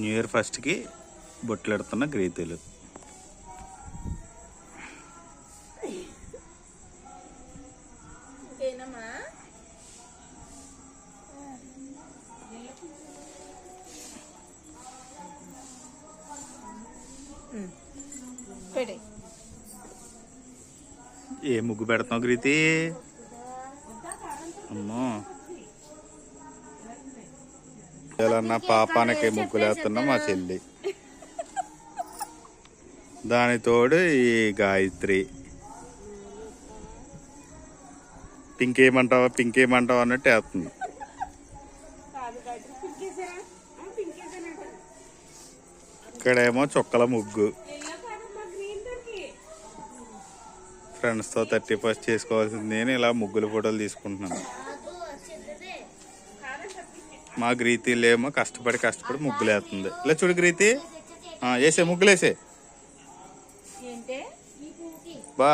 New year ఫస్ట్కి బొట్లెడుతున్న గ్రీతులు. ఏ ముగ్గు పెడుతున్నావు గ్రీతి? అమ్మో, ఎలా పాపానికి ముగ్గులు వేస్తున్నా మా చెల్లి. దాని తోడు ఈ గాయత్రి. పింక్ ఏమంటావా అన్నట్టు వేస్తుంది. ఇక్కడేమో చుక్కల ముగ్గు. ఫ్రెండ్స్తో 31st చేసుకోవాల్సింది నేను ఇలా ముగ్గుల ఫోటోలు తీసుకుంటున్నాను. మా గ్రీతిలేమో కష్టపడి ముగ్గులు వేస్తుంది. ఇలా చూడు గ్రీతి, వేసే ముగ్గులు వేసే బా.